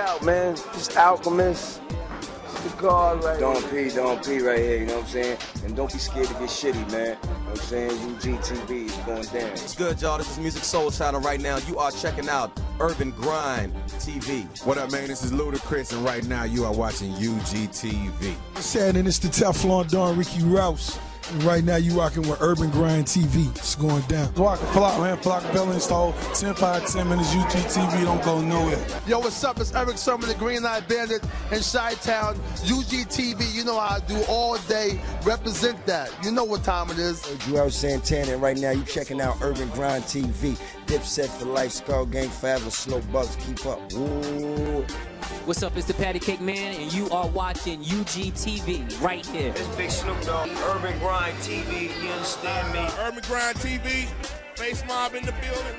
out, man. Just Alchemist. It's the God right here. Don't pee right here, you know what I'm saying? And don't be scared to get shitty, man. You know what I'm saying? UGTV is going down. What's good, y'all? This is Music Soul Channel right now. You are checking out Urban Grind TV. What up, man? This is Ludacris, and right now you are watching UGTV. What's happening? It's the Teflon Don Ricky Rouse. And right now you rocking with Urban Grind TV. It's going down. Flock, man. Flock Bell install. 10 minutes. UGTV don't go nowhere. Yo, what's up? It's Eric Sermon, the Green Light Bandit in Chi-Town. UGTV, you know how I do all day. Represent that. You know what time it is. Joel Santana, and right now you checking out Urban Grind TV. Dipset for life, Skull Gang forever, Slow Bucks, keep up. Ooh. What's up, it's the Patty Cake Man, and you are watching UGTV right here. It's Big Snoop Dogg, Urban Grind TV, you understand me? Urban Grind TV, Face Mob in the building.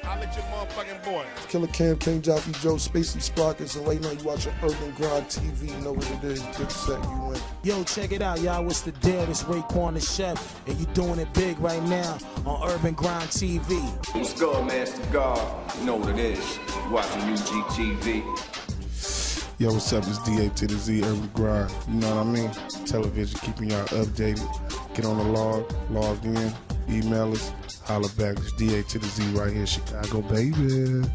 I'll let your motherfucking boy. Killer Cam, King Joe from Joe, Spacey Sprockets, and right now you watching Urban Grind TV. You know what it is. Dipset, you win. Yo, check it out, y'all. It's the dead. It's Raekwon the Chef, and you doing it big right now on Urban Grind TV. What's good, man? It's the God. You know what it is. You watching UGTV. Yo, what's up? It's DA to the Z, Urban Grind. You know what I mean? Television, keeping y'all updated. Get on the log in, email us, holler back. It's DA to the Z right here, Chicago, baby.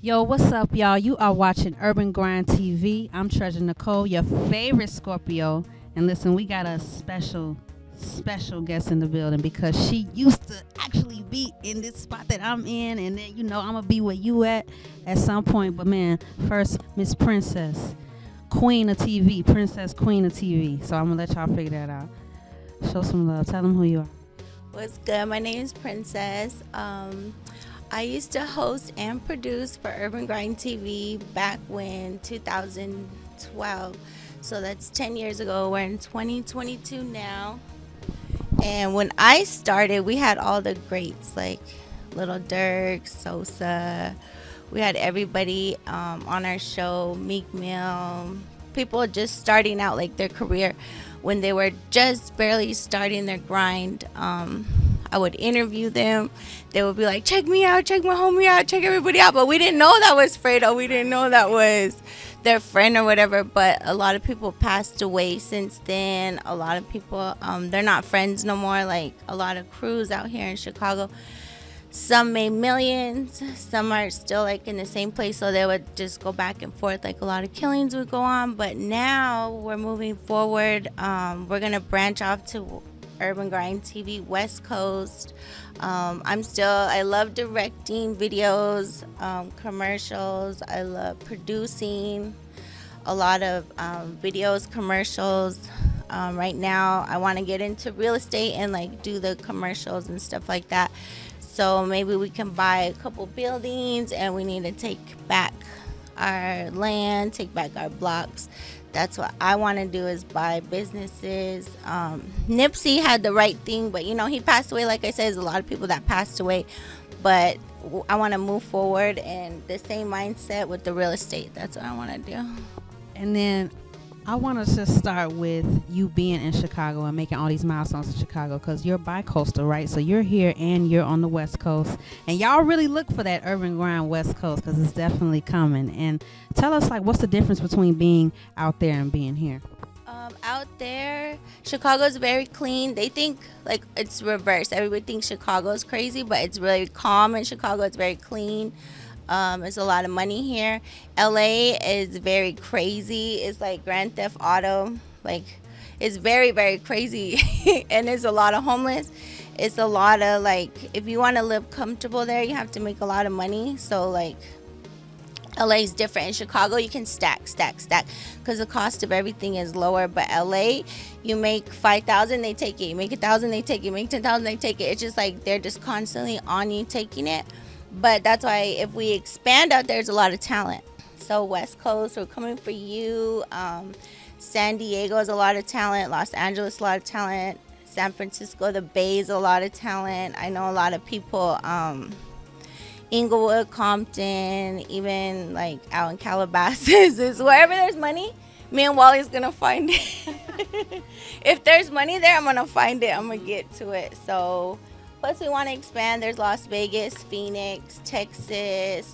Yo, what's up, y'all? You are watching Urban Grind TV. I'm Treasur Necole, your favorite Scorpio. And listen, we got a special guest in the building because she used to actually be in this spot that I'm in. And then, you know, I'm going to be where you at some point. But, man, first, Miss Princess, Queen of TV. Princess Queen of TV. So I'm going to let y'all figure that out. Show some love. Tell them who you are. What's good? My name is Princess. I used to host and produce for Urban Grind TV back when 2012. So that's 10 years ago. We're in 2022 now. And when I started, we had all the greats like Little Derche, Sosa. We had everybody on our show, Meek Mill. People just starting out like their career when they were just barely starting their grind. I would interview them. They would be like, check me out, check my homie out, check everybody out. But we didn't know that was Fredo. We didn't know that was their friend or whatever. But a lot of people passed away since then. A lot of people, they're not friends no more. Like a lot of crews out here in Chicago. Some made millions. Some are still like in the same place. So they would just go back and forth. Like a lot of killings would go on. But now we're moving forward. We're going to branch off to Urban Grind TV West Coast. I love directing videos, commercials. I love producing a lot of videos, commercials. Right now I want to get into real estate and like do the commercials and stuff like that. So maybe we can buy a couple buildings and we need to take back our land, take back our blocks. That's what I want to do, is buy businesses. Nipsey had the right thing, but you know, he passed away. Like I said, there's a lot of people that passed away, but I want to move forward and the same mindset with the real estate. That's what I want to do. And then I want to just start with you being in Chicago and making all these milestones in Chicago, because you're bi-coastal, right? So you're here and you're on the West Coast. And y'all really look for that Urban Grind West Coast, because it's definitely coming. And tell us, like, what's the difference between being out there and being here? Out there, Chicago's very clean. They think like it's reversed. Everybody thinks Chicago's crazy, but it's really calm in Chicago. It's very clean. There's a lot of money here. LA is very crazy. It's like Grand Theft Auto. Like, it's very, very crazy. And there's a lot of homeless. It's a lot of, like, if you want to live comfortable there, you have to make a lot of money. So, like, LA is different. In Chicago, you can stack, because the cost of everything is lower. But LA, you make $5,000, they take it. You make $1,000, they take it. You make $10,000, they take it. It's just like they're just constantly on you taking it. But that's why if we expand out, there's a lot of talent. So West Coast, we're coming for you. San Diego is a lot of talent. Los Angeles, a lot of talent. San Francisco, the Bay is a lot of talent. I know a lot of people Inglewood, Compton, even like out in Calabasas. Is wherever there's money, me and Wally's gonna find it. If there's money there, I'm gonna find it. I'm gonna get to it. So, plus we want to expand. There's Las Vegas, Phoenix, Texas,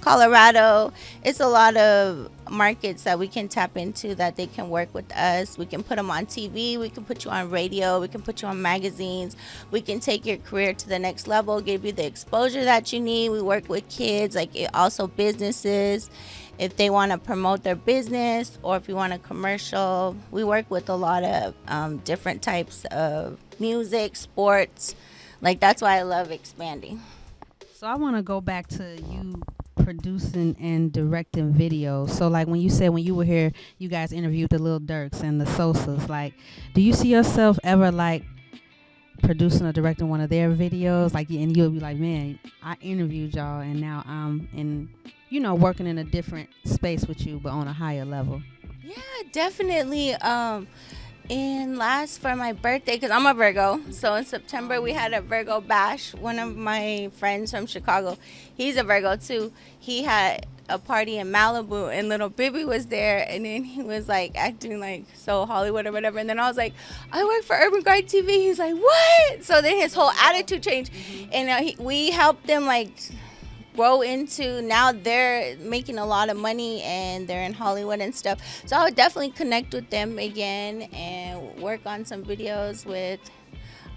Colorado. It's a lot of markets that we can tap into that they can work with us. We can put them on TV. We can put you on radio. We can put you on magazines. We can take your career to the next level, give you the exposure that you need. We work with kids, like also businesses. If they want to promote their business or if you want a commercial, we work with a lot of different types of music, sports. Like, that's why I love expanding. So I want to go back to you producing and directing videos. So like when you said when you were here, you guys interviewed the Lil Durks and the Sosas. Like, do you see yourself ever like producing or directing one of their videos? Like, and you'll be like, man, I interviewed y'all and now I'm in, you know, working in a different space with you, but on a higher level. Yeah, definitely. For my birthday, because I'm a Virgo, so in September we had a Virgo bash. One of my friends from Chicago, he's a Virgo too. He had a party in Malibu and little Bibby was there, and then he was like acting like so Hollywood or whatever, and then I was like, I work for UrbanGrindTV. He's like, what? So then his whole attitude changed, and we helped them like grow into, now they're making a lot of money and they're in Hollywood and stuff. So I would definitely connect with them again and work on some videos with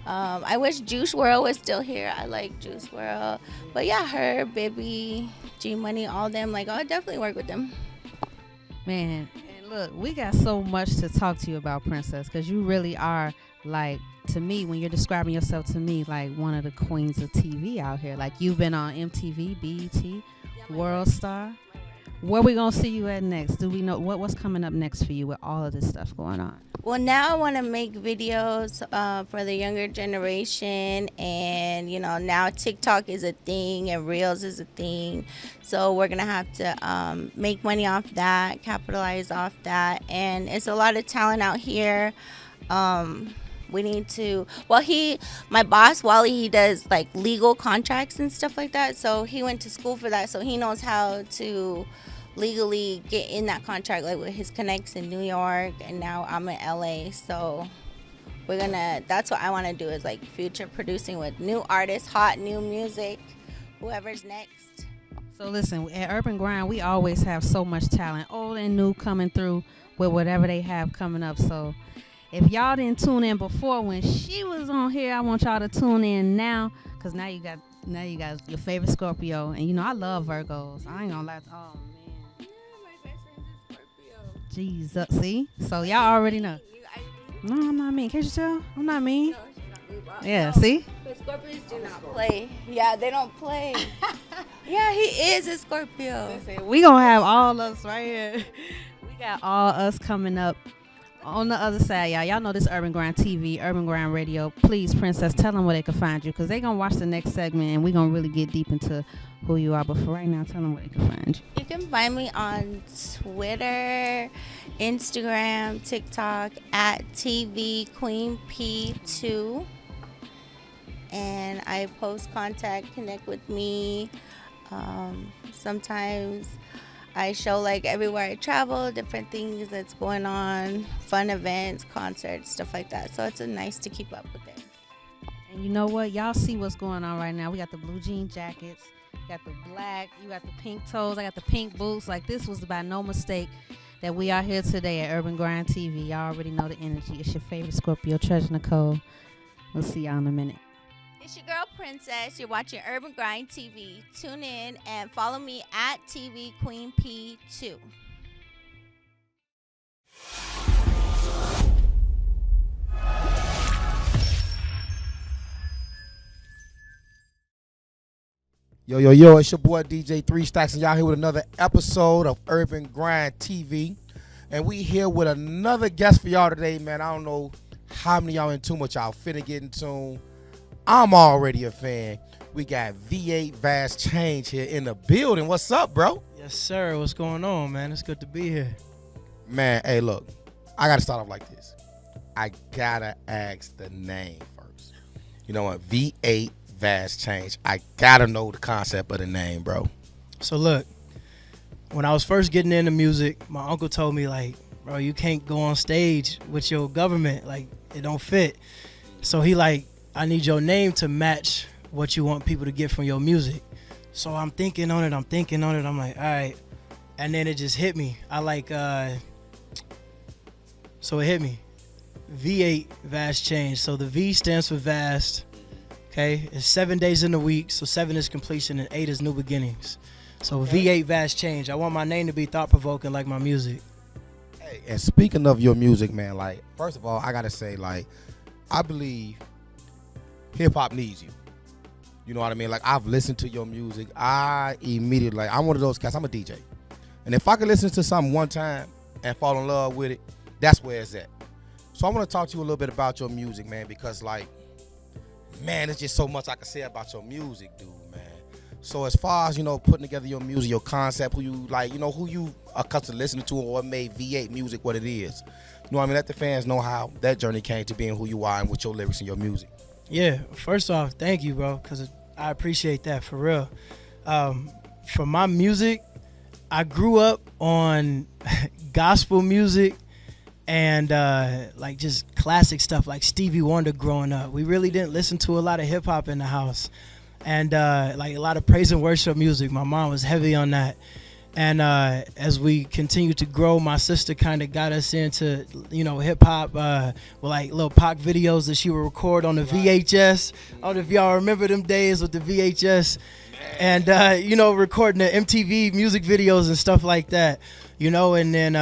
I wish Juice WRLD was still here. I like Juice WRLD. But yeah, her, Bibby, G Money, all them, like I'll definitely work with them. Man, and look, we got so much to talk to you about, Princess, because you really are, like, to me, when you're describing yourself to me, like one of the queens of TV out here. Like, you've been on MTV, BET, World Star. Where we gonna see you at next? Do we know what's coming up next for you with all of this stuff going on? Well, now I want to make videos for the younger generation, and you know, now TikTok is a thing and Reels is a thing, so we're gonna have to make money off that, capitalize off that, and it's a lot of talent out here. We need to, my boss, Wally, he does like legal contracts and stuff like that. So he went to school for that. So he knows how to legally get in that contract, like with his connects in New York. And now I'm in LA. So that's what I want to do, is like future producing with new artists, hot new music, whoever's next. So listen, at Urban Grind, we always have so much talent, old and new, coming through with whatever they have coming up. So if y'all didn't tune in before when she was on here, I want y'all to tune in now, because now you got your favorite Scorpio. And you know I love Virgos. I ain't gonna lie. Oh man. Yeah, my best friend is Scorpio. Jesus, see? So y'all already know. No, I'm not mean. Can't you tell? I'm not mean. No, she's not mean. Yeah, see? But Scorpios do not play. Yeah, they don't play. Yeah, he is a Scorpio. Listen, we gonna have all us right here. We got all us coming up. On the other side, y'all know this Urban Grind TV, Urban Grind Radio. Please, Princess, tell them where they can find you, because they going to watch the next segment, and we're going to really get deep into who you are. But for right now, tell them where they can find you. You can find me on Twitter, Instagram, TikTok, at TV Queen P2. And I post contact, connect with me. Sometimes I show like everywhere I travel, different things that's going on, fun events, concerts, stuff like that. So it's nice to keep up with it. And you know what? Y'all see what's going on right now. We got the blue jean jackets, got the black, you got the pink toes, I got the pink boots. Like, this was by no mistake that we are here today at Urban Grind TV. Y'all already know the energy. It's your favorite Scorpio, Treasur Necole. We'll see y'all in a minute. It's your girl Princess. You're watching Urban Grind TV. Tune in and follow me at TV Queen P2. Yo, it's your boy DJ Threestacks, and y'all here with another episode of Urban Grind TV. And we here with another guest for y'all today, man. I don't know how many y'all in tune, but y'all finna get in tune. I'm already a fan. We got V8 Vast Change here in the building. What's up, bro? Yes, sir. What's going on, man? It's good to be here. Man, hey, look. I got to start off like this. I got to ask the name first. You know what? V8 Vast Change. I gotta know the concept of the name, bro. So look, when I was first getting into music, my uncle told me, like, bro, you can't go on stage with your government. Like, it don't fit. So he like, I need your name to match what you want people to get from your music. So I'm thinking on it. I'm like, all right. And then it just hit me. So it hit me. V8 Vast Change. So the V stands for Vast. Okay, it's 7 days in the week. So 7 is completion and 8 is new beginnings. So V8 Vast Change. I want my name to be thought-provoking like my music. Hey, and speaking of your music, man, like, first of all, I gotta say, like, I believe hip-hop needs you. You know what I mean? Like, I've listened to your music. I immediately, like, I'm one of those cats. I'm a DJ. And if I could listen to something one time and fall in love with it, that's where it's at. So I want to talk to you a little bit about your music, man, because, like, man, there's just so much I can say about your music, dude, man. So as far as, you know, putting together your music, your concept, who you, like, you know, who you accustomed to listening to, or what made V8 music what it is. You know what I mean? Let the fans know how that journey came to being who you are and with your lyrics and your music. Yeah, first off, thank you, bro, because I appreciate that, for real. For my music, I grew up on gospel music and like just classic stuff like Stevie Wonder growing up. We really didn't listen to a lot of hip hop in the house. And like a lot of praise and worship music. My mom was heavy on that. And as we continued to grow, my sister kind of got us into, you know, hip hop with like little Pac videos that she would record on the VHS. I don't know if y'all remember them days with the VHS. And, you know, recording the MTV music videos and stuff like that, you know. And then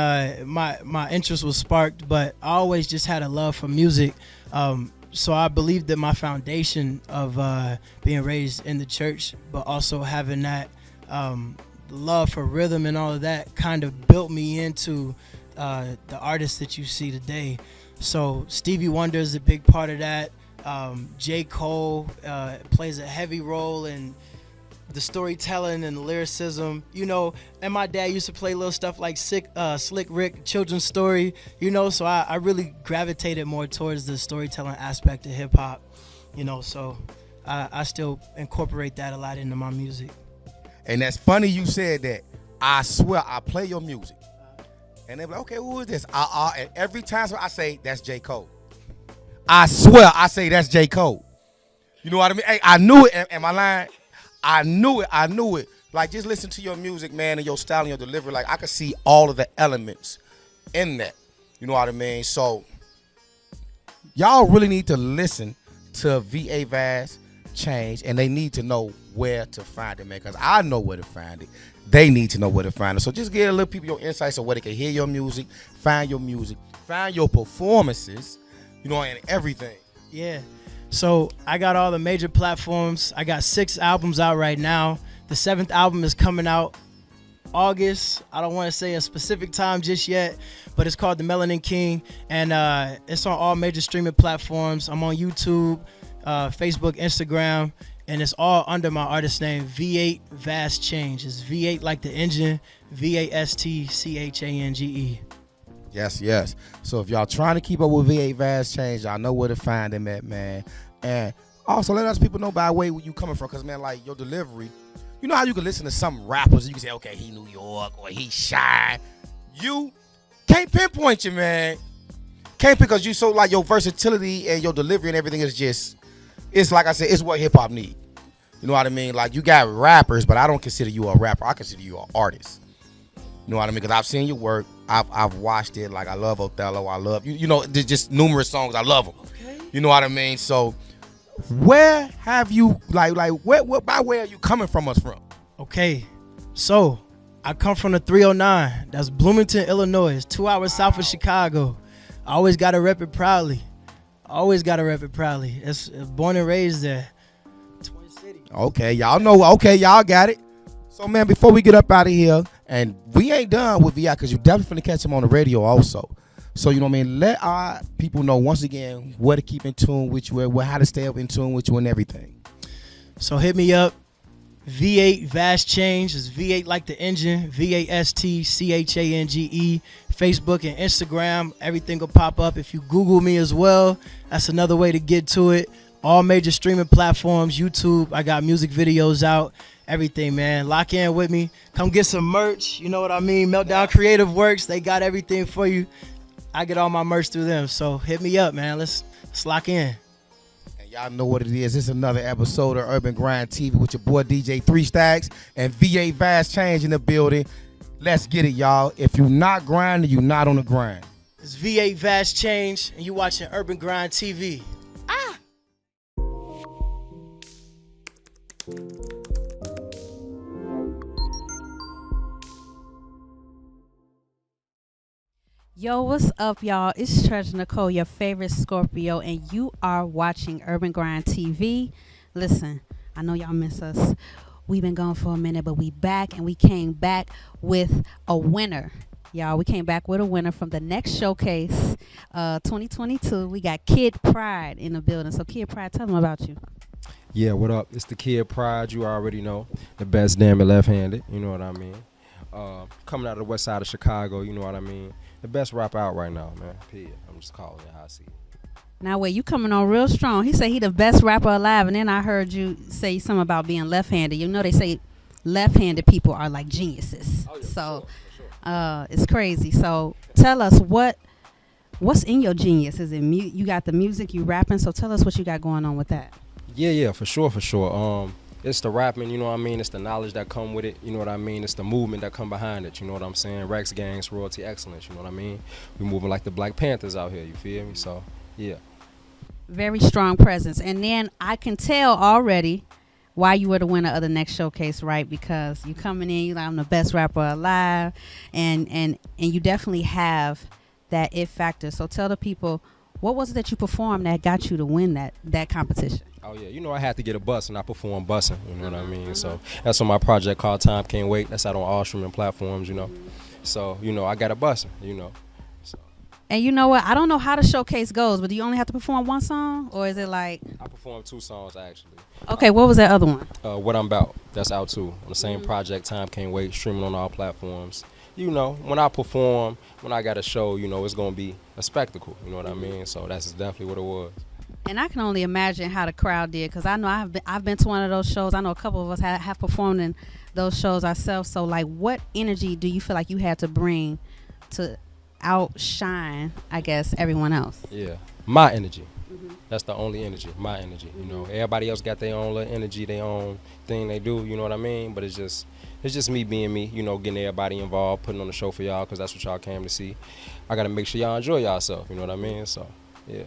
my interest was sparked, but I always just had a love for music. So I believe that my foundation of being raised in the church, but also having that love for rhythm and all of that kind of built me into the artist that you see today. So Stevie Wonder is a big part of that. J. Cole plays a heavy role in the storytelling and the lyricism, you know. And my dad used to play little stuff like Slick Rick, children's story, you know. So I really gravitated more towards the storytelling aspect of hip hop, you know. So I still incorporate that a lot into my music. And that's funny you said that. I swear I play your music, and they're like, okay, who is this? And every time I say that's J. Cole. I swear I say that's J. Cole. You know what I mean? Hey, I knew it. Am I lying? I knew it. Like, just listen to your music, man, and your style and your delivery. Like, I could see all of the elements in that. You know what I mean? So, y'all really need to listen to V8 Vast Change, and they need to know where to find it, man, because I know where to find it. They need to know where to find it. So, just give a little people your insights on where they can hear your music, find your performances, you know, and everything. Yeah. So I got all the major platforms. I got 6 albums out right now. The 7th album is coming out August. I don't want to say a specific time just yet, but it's called The Melanin King, and it's on all major streaming platforms. I'm on YouTube, Facebook, Instagram, and it's all under my artist name, V8 Vast Change. It's V8 like the engine, VASTCHANGE. Yes. So if y'all trying to keep up with V8 Vast Change, y'all know where to find them at, man. And also let us people know by the way where you coming from, because, man, like, your delivery, you know how you can listen to some rappers and you can say, okay, he New York or he shy. You can't pinpoint you, man. Can't, because you so, like, your versatility and your delivery and everything is just, it's like I said, it's what hip hop need. You know what I mean? Like, you got rappers, but I don't consider you a rapper. I consider you an artist. You know what I mean? Because I've seen your work. I've watched it. Like, I love Othello. I love you. You know, there's just numerous songs. I love them. Okay. You know what I mean? So, where have you where by where are you coming from us from? Okay, so I come from the 309. That's Bloomington, Illinois. It's 2 hours south of Chicago. I always gotta rep it proudly. It's born and raised there. Twin City. Okay, y'all know. Okay, y'all got it. So, man, before we get up out of here, and we ain't done with VI, because you definitely catch him on the radio also. So, you know what I mean? Let our people know once again where to keep in tune with you, how to stay up in tune with you and everything. So hit me up. V8 Vast Change is V8 like the engine, VASTCHANGE. Facebook and Instagram, everything will pop up. If you Google me as well, that's another way to get to it. all major streaming platforms, YouTube. I got music videos out, everything, man. Lock in with me. Come get some merch. You know what I mean? Meltdown Creative Works. They got everything for you. I get all my merch through them. So hit me up, man. Let's lock in. And y'all know what it is. This is another episode of Urban Grind TV with your boy DJ Threestacks and VA Vast Change in the building. Let's get it, y'all. If you're not grinding, you're not on the grind. It's V8 Vast Change, and you watching Urban Grind TV. Yo, what's up, y'all? It's Treasur Necole, your favorite Scorpio, and you are watching Urban Grind TV. Listen, I know y'all miss us. We've been gone for a minute, but we back, and we came back with a winner. Y'all, we came back with a winner from the next showcase, 2022. We got Kid Pryde in the building. So, Kid Pryde, tell them about you. Yeah, what up? It's the Kid Pryde. You already know. The best damn it left-handed. You know what I mean? Coming out of the west side of Chicago. You know what I mean? The best rapper out right now, man. Period. I'm just calling it how I see it. Now, wait, you coming on real strong. He said he the best rapper alive, and then I heard you say something about being left-handed. You know they say left-handed people are like geniuses. Oh, yeah, so for sure. It's crazy. So tell us what's in your genius. Is it you got the music, you rapping, so tell us what you got going on with that. Yeah, for sure. It's the rapping, you know what I mean? It's the knowledge that come with it, you know what I mean? It's the movement that come behind it, you know what I'm saying? Rex Gangs, Royalty Excellence, you know what I mean? We moving like the Black Panthers out here, you feel me? So, yeah. Very strong presence. And then I can tell already why you were the winner of the next showcase, right? Because you coming in, you like, I'm the best rapper alive, and you definitely have that it factor. So tell the people, what was it that you performed that got you to win that competition? Oh, yeah. You know, I had to get a bus, and I performed bussing, you know what I mean? So that's on my project called Time Can't Wait. That's out on all streaming platforms, you know. So, you know, I got a bussing, you know. So. And you know what? I don't know how the showcase goes, but do you only have to perform one song, or is it like? I performed 2 songs, actually. Okay, what was that other one? What I'm About. That's out, too. On the same project, Time Can't Wait, streaming on all platforms. You know, when I perform, when I got a show, you know, it's going to be a spectacle, you know what I mean? So that's definitely what it was. And I can only imagine how the crowd did, because I know I've been to one of those shows. I know a couple of us have performed in those shows ourselves. So, like, what energy do you feel like you had to bring to outshine, I guess, everyone else? Yeah, my energy. That's the only energy, my energy. You know, everybody else got their own little energy, their own thing they do, you know what I mean? But it's just me being me, you know, getting everybody involved, putting on the show for y'all, because that's what y'all came to see. I got to make sure y'all enjoy yourself, you know what I mean? So, yeah.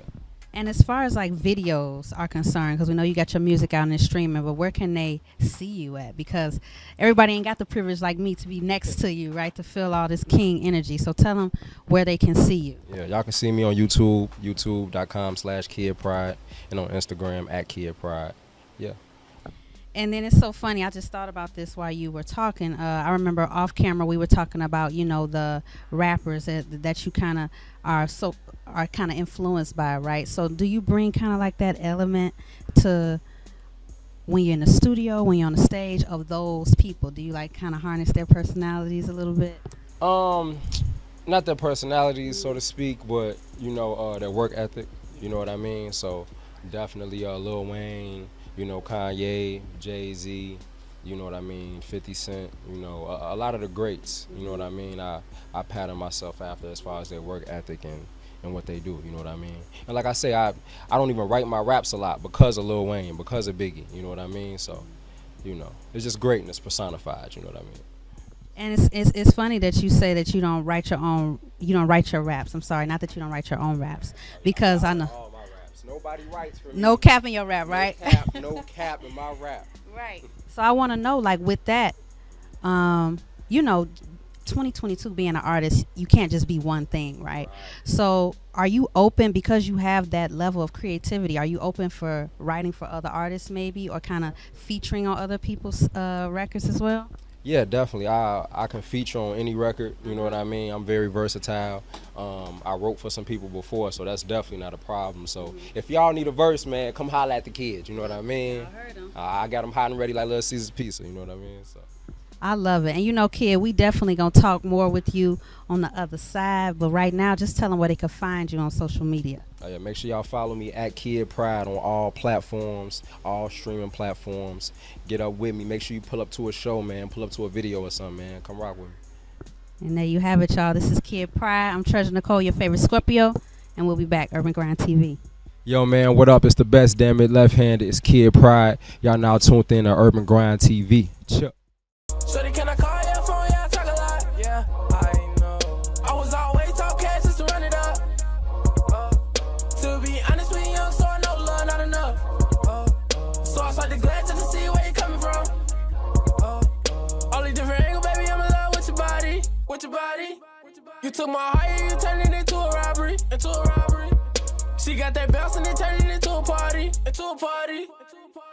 And as far as like videos are concerned, because we know you got your music out and it's streaming, but where can they see you at? Because everybody ain't got the privilege like me to be next to you, right? To feel all this king energy. So tell them where they can see you. Yeah, y'all can see me on YouTube, youtube.com/Kid Pryde, and on Instagram @Kid Pryde. Yeah. And then it's so funny. I just thought about this while you were talking. I remember off camera we were talking about, you know, the rappers that you kind of are kind of influenced by, right? So do you bring kind of like that element to when you're in the studio, when you're on the stage, of those people? Do you like kind of harness their personalities a little bit? Not their personalities, so to speak, but you know, their work ethic. You know what I mean? So definitely Lil Wayne. You know, Kanye, Jay-Z, you know what I mean, 50 Cent, you know, a lot of the greats, you know what I mean, I pattern myself after as far as their work ethic and what they do, you know what I mean. And like I say, I don't even write my raps a lot because of Lil Wayne, because of Biggie, you know what I mean. So, you know, it's just greatness personified, you know what I mean. And it's funny that you say that you don't write your raps. I'm sorry, not that you don't write your own raps, because I know. Nobody writes for me. No cap in your rap, right? No cap in my rap. Right. So I want to know, like, with that, you know, 2022 being an artist, you can't just be one thing, right? So are you open, because you have that level of creativity, are you open for writing for other artists maybe, or kind of featuring on other people's records as well? Yeah, definitely. I can feature on any record, you know what I mean? I'm very versatile. I wrote for some people before, so that's definitely not a problem. So if y'all need a verse, man, come holler at the kids, you know what I mean? I got them hot and ready like Little Caesar's Pizza, you know what I mean? So. I love it. And you know, kid, we definitely going to talk more with you on the other side. But right now, just tell them where they can find you on social media. Oh, yeah, make sure y'all follow me at Kid Pryde on all platforms, all streaming platforms. Get up with me. Make sure you pull up to a show, man. Pull up to a video or something, man. Come rock with me. And there you have it, y'all. This is Kid Pryde. I'm Treasur Necole, your favorite Scorpio. And we'll be back. Urban Grind TV. Yo, man, what up? It's the best, damn it. Left-handed. It's Kid Pryde. Y'all now tuned in to Urban Grind TV. Chill. Shorty, can I call your phone? Yeah, I talk a lot. Yeah, I know. I was always talk cash just to run it up. To be honest with you, young, so I know love not enough. So I start to glance to see where you coming from. Only different angle, baby, I'm in love with your body. With your body. You took my heart, you turned it into a robbery. Into a robbery. She got that bounce and it turned it into a party. Into a party.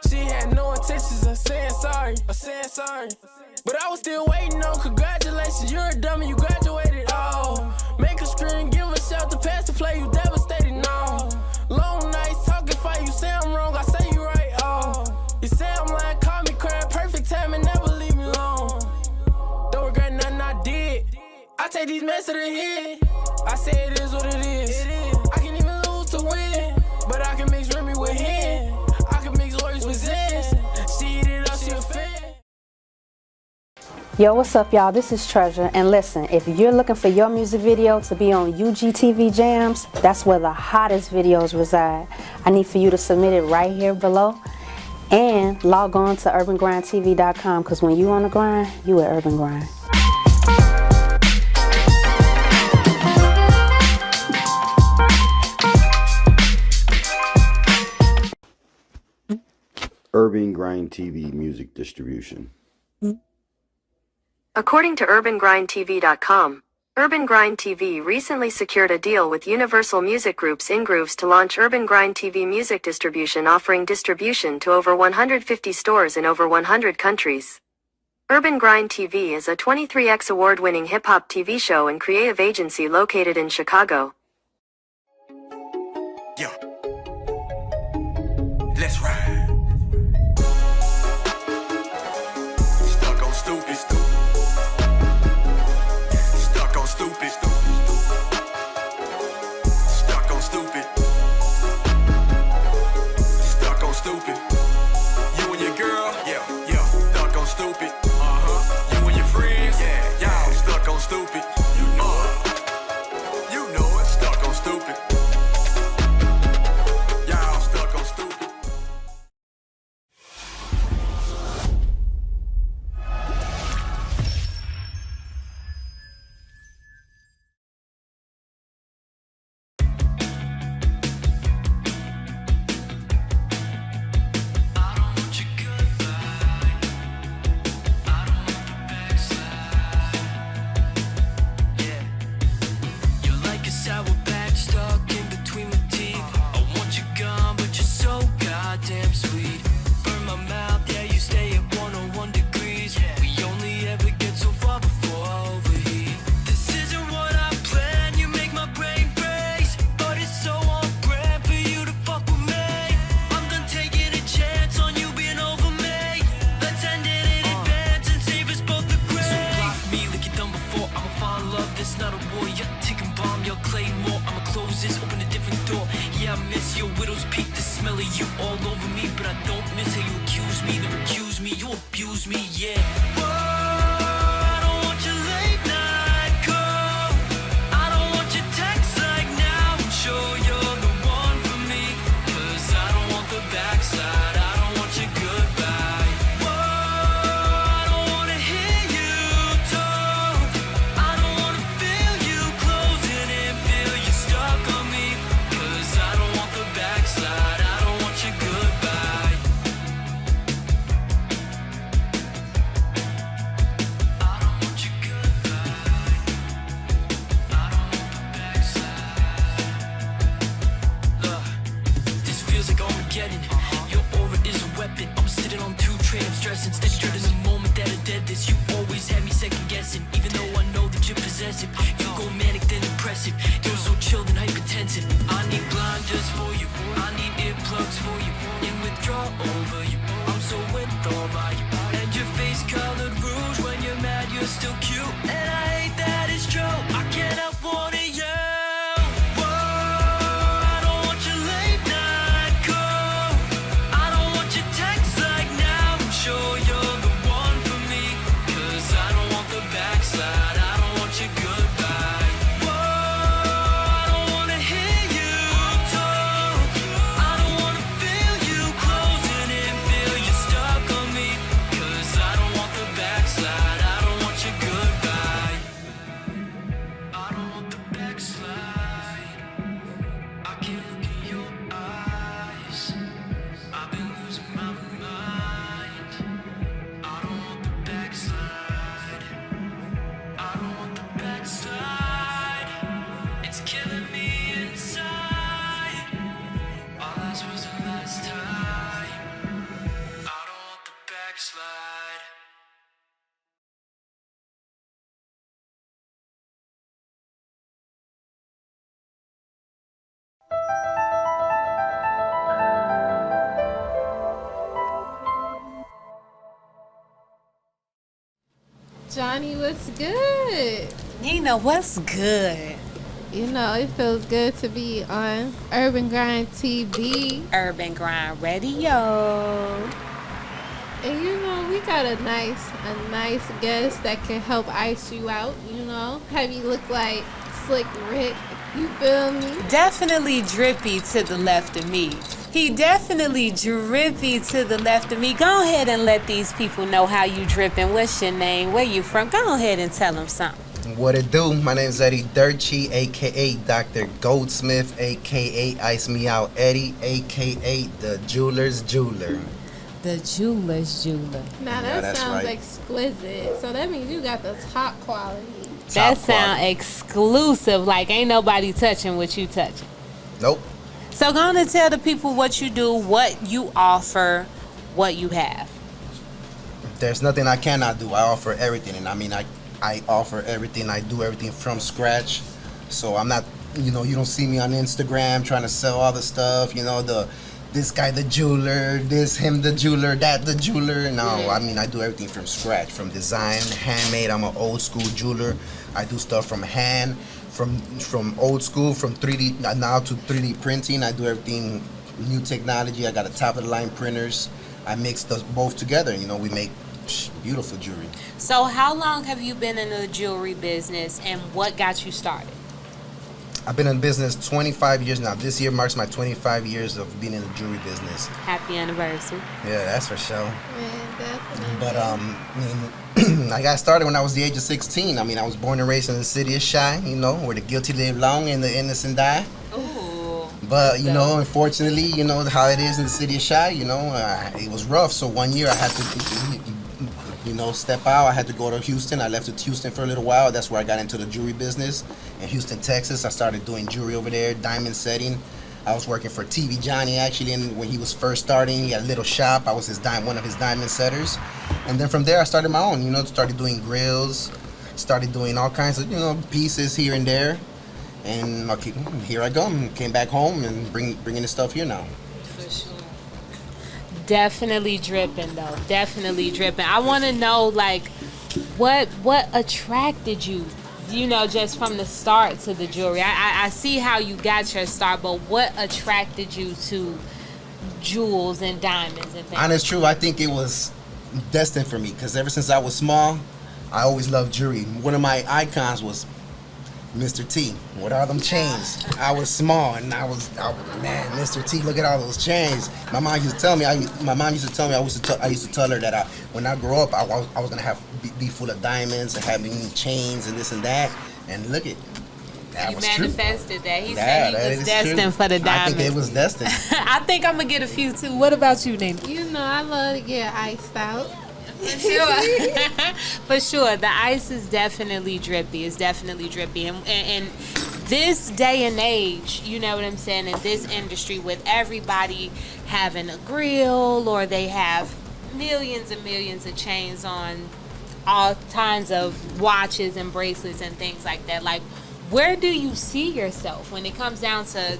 She had no intentions of saying sorry. Of saying sorry. But I was still waiting on congratulations. You're a dummy, you graduated. Oh, make a screen, give a shout to pass the play. You devastated. No, long nights talking fight. You say I'm wrong, I say you right. Oh, you say I'm lying, call me crying. Perfect time and never leave me alone. Don't regret nothing I did. I take these mess to the head. I say it is what it is. I can even lose to win, but I can mix Remy with him. I can mix Warriors with Zens. She eat it up, she a fan. Yo, what's up, y'all? This is Treasur. And listen, if you're looking for your music video to be on UGTV Jams, that's where the hottest videos reside. I need for you to submit it right here below. And log on to UrbanGrindTV.com, because when you on the grind, you at Urban Grind. Urban Grind TV music distribution. According to UrbanGrindTV.com, UrbanGrindTV recently secured a deal with Universal Music Group's InGrooves to launch Urban Grind TV music distribution, offering distribution to over 150 stores in over 100 countries. Urban Grind TV is a 23X award-winning hip-hop TV show and creative agency located in Chicago. Yo, let's ride. Stuck on stupid. Stuck on stupid. Stuck on stupid. Stuck on stupid. You and your girl, yeah. Stuck on stupid. You and your friends, yeah. Y'all stuck on stupid. You know it. You know it. Stuck on stupid. Y'all stuck on stupid. Over you, I'm so withdrawn by you, and your face colored rouge. When you're mad, you're still cute. And I hate that it's true. I can't help wanting you. Whoa, I don't want your late night call. I don't want your text like now. I'm sure you're the one for me. 'Cause I don't want the backslide. I don't want your goodbye. Whoa, I don't wanna hear you talk. I don't wanna feel you closing in, feel you stuck on me. 'Cause I don't want the backslide. I don't want your goodbye. I don't want the backslide. I can't look in your eyes. I've been losing my mind. I don't want the backslide. I don't want the backslide. It's killing me inside. Our last was the last time. I don't want the backslide. Johni, what's good? Nina, what's good? You know, it feels good to be on Urban Grind TV. Urban Grind Radio. And you know, we got a nice guest that can help ice you out, you know. Have you look like Slick Rick, you feel me? Definitely drippy to the left of me. He definitely drippy to the left of me. Go ahead and let these people know how you dripping. What's your name? Where you from? Go ahead and tell them something. What it do? My name is Eddie Derche, a.k.a. Dr. Goldsmith, a.k.a. Ice Me Out Eddie, a.k.a. The Jeweler's Jeweler. The Jeweler's Jeweler. Now that sounds exquisite. So that means you got the top quality. That sound exclusive. Like ain't nobody touching what you touching. Nope. So go on and tell the people what you do, what you offer, what you have. There's nothing I cannot do. I offer everything. And I mean, I offer everything. I do everything from scratch. So I'm not, you know, you don't see me on Instagram trying to sell all the stuff, you know, this guy the jeweler, him the jeweler, that the jeweler. No, I mean, I do everything from scratch, from design, handmade. I'm an old school jeweler. I do stuff from hand, from old school, from 3D now to 3D printing. I do everything, new technology. I got a top of the line printers. I mix those both together. You know, we make beautiful jewelry. So how long have you been in the jewelry business and what got you started? I've been in business 25 years now. This year marks my 25 years of being in the jewelry business. Happy anniversary. Yeah, that's for sure. Man, definitely. But I mean, I got started when I was the age of 16. I mean, I was born and raised in the city of Chi, you know, where the guilty live long and the innocent die. Ooh. But, you know, unfortunately, you know, how it is in the city of Chi, you know, it was rough. So one year I had to, you know, step out. I had to go to Houston. I left to Houston for a little while. That's where I got into the jewelry business. In Houston, Texas, I started doing jewelry over there, diamond setting. I was working for TV Johni, actually, and when he was first starting, he had a little shop. I was one of his diamond setters. And then from there, I started my own, you know, started doing grills, started doing all kinds of, you know, pieces here and there. And here I go. Came back home and bringing this stuff here now. For sure. Definitely dripping, though. Definitely dripping. I want to know, like, what attracted you, you know, just from the start to the jewelry? I see how you got your start, but what attracted you to jewels and diamonds and things? Honest true, I think it was destined for me because ever since I was small, I always loved jewelry. One of my icons was Mr. T. What are them chains? I was small and I was man, Mr. T, look at all those chains. My mom used to tell me, I used to tell her that when I grow up, I was gonna be full of diamonds and having chains and this and that. And look at that. You was manifested true. that. He said he was destined for the diamonds. I think it was destined. I think I'm gonna get a few too. What about you, Nina? You know, I love to get iced out. For sure. For sure. The ice is definitely drippy. It's definitely drippy. And this day and age, you know what I'm saying, in this industry with everybody having a grill or they have millions and millions of chains on, all kinds of watches and bracelets and things like that. Like, where do you see yourself when it comes down to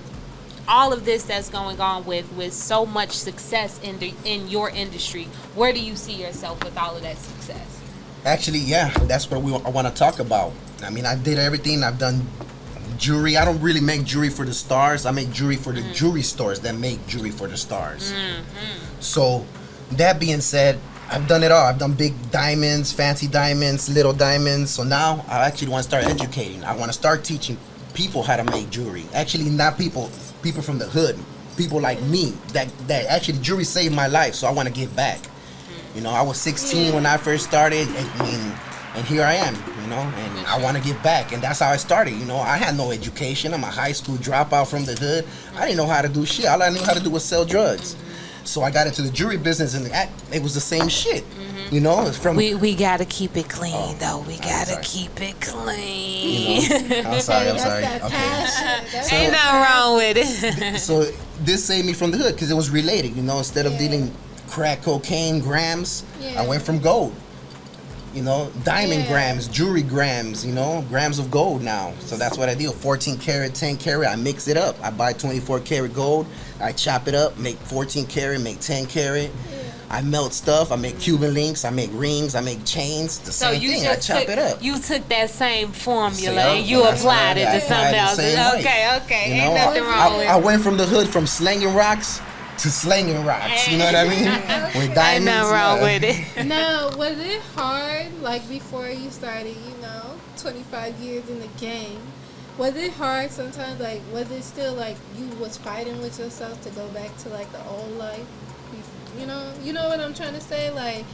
all of this that's going on with so much success in your industry, where do you see yourself with all of that success? Actually, yeah, that's what I want to talk about. I mean, I did everything. I've done jewelry. I don't really make jewelry for the stars. I make jewelry for the jewelry stores that make jewelry for the stars. So, that being said, I've done it all. I've done big diamonds, fancy diamonds, little diamonds. So now I actually want to start educating. I want to start teaching people how to make jewelry. Actually, not people from the hood. People like me that actually jewelry saved my life. So I want to give back. You know, I was 16 when I first started, and here I am, you know, and I want to give back. And that's how I started, you know. I had no education. I'm a high school dropout from the hood. I didn't know how to do shit. All I knew how to do was sell drugs. So I got into the jewelry business, and it was the same shit, you know. It's from we gotta keep it clean, though. We gotta keep it clean. You know, I'm sorry. Okay. So, ain't nothing wrong with it. So this saved me from the hood because it was related, you know. Instead of dealing crack cocaine grams, I went from gold. You know, diamond grams, jewelry grams, you know, grams of gold now. So that's what I do. 14 karat, 10 karat, I mix it up. I buy 24 karat gold, I chop it up, make 14 karat, make 10 karat. I melt stuff, I make Cuban links, I make rings, I make chains. The same thing, I chop it up. You took that same formula and you applied it to something else. Okay. You know, ain't nothing wrong with it. I went from the hood from slanging rocks to slanging rocks, you know what I mean? With diamonds. Ain't nothing wrong with it. Now, was it hard, like before you started, 25 years in the game? Was it hard sometimes? Like, was it still like you was fighting with yourself to go back to like the old life? You know what I'm trying to say? Like,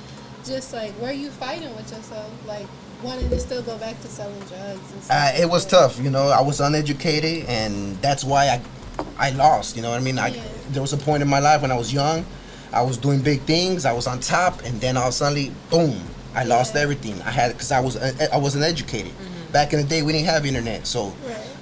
just like, were you fighting with yourself? Like, wanting to still go back to selling drugs and stuff? It was tough, you know. I was uneducated, and that's why I lost, you know what I mean? There was a point in my life when I was young, I was doing big things, I was on top, and then all of a sudden, boom, I lost everything. Because I wasn't educated. Back in the day, we didn't have internet, so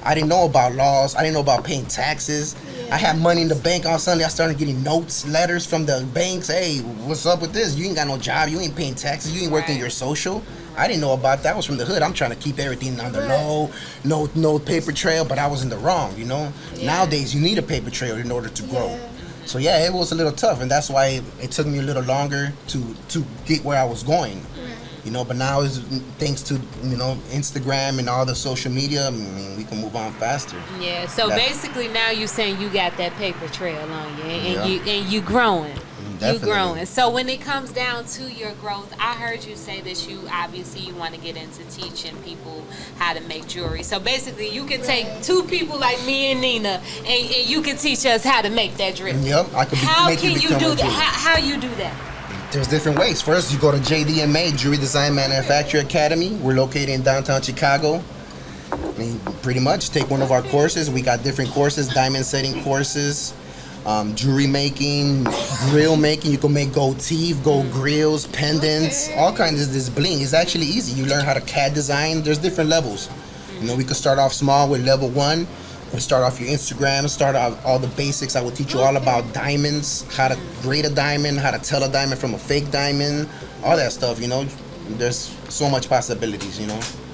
I didn't know about laws, I didn't know about paying taxes. I had money in the bank, all of a sudden I started getting notes, letters from the banks. Hey, what's up with this? You ain't got no job, you ain't paying taxes, you ain't working your social. I didn't know about that. I was from the hood. I'm trying to keep everything on the low, no paper trail, but I was in the wrong, you know? Nowadays, you need a paper trail in order to grow. So yeah, it was a little tough, and that's why it took me a little longer to get where I was going. You know, but now is thanks to, Instagram and all the social media, I mean, we can move on faster. Yeah, so basically now you're saying you got that paper trail on you, and you growing. Definitely. You growing. So when it comes down to your growth, I heard you say that you want to get into teaching people how to make jewelry. So basically you can take two people like me and Nina and you can teach us how to make that jewelry. Yep, I could How can you do that? How you do that? There's different ways. First, you go to JDMA, Jewelry Design Manufacturing Academy. We're located in downtown Chicago. I mean, pretty much take one of our courses. We got different courses, diamond setting courses, jewelry making, grill making. You can make gold teeth, gold grills, pendants, all kinds of this bling. It's actually easy. You learn how to CAD design. There's different levels. We could start off small with level 1. We start off your Instagram, start off all the basics. I will teach you all about diamonds, how to grade a diamond, how to tell a diamond from a fake diamond, all that stuff, There's so much possibilities,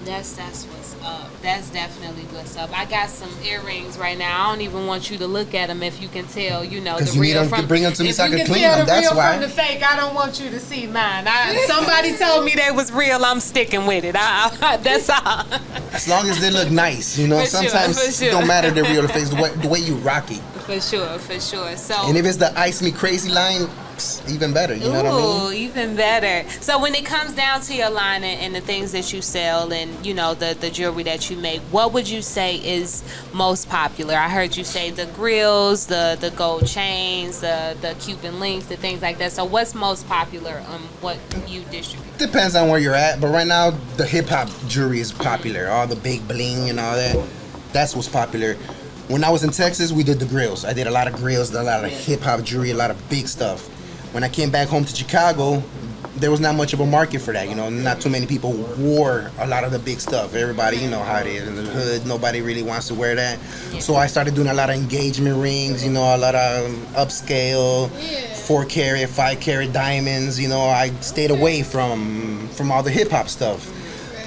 That's what's up. That's definitely what's up. I got some earrings right now. I don't even want you to look at them if you can tell, the you real need from bring them to me so I can clean them. them. That's real why. From the fake, I don't want you to see mine. Somebody told me they was real. I'm sticking with it. That's all. As long as they look nice, sometimes it don't matter the real or fake. The way you rock it. For sure. So. And if it's the Ice Me Crazy line, even better. You know what I mean? Even better. So when it comes down to your line and the things that you sell and the jewelry that you make, what would you say is most popular? I heard you say the grills, the gold chains, the Cuban links, the things like that. So what's most popular on what you distribute? Depends on where you're at, but right now the hip hop jewelry is popular. All the big bling and all that. That's what's popular. When I was in Texas, we did the grills. I did a lot of grills, a lot of hip hop jewelry, a lot of big stuff. When I came back home to Chicago, there was not much of a market for that. Not too many people wore a lot of the big stuff. Everybody, how it is in the hood. Nobody really wants to wear that. So I started doing a lot of engagement rings, a lot of upscale, 4 karat, 5 karat diamonds. I stayed away from all the hip hop stuff.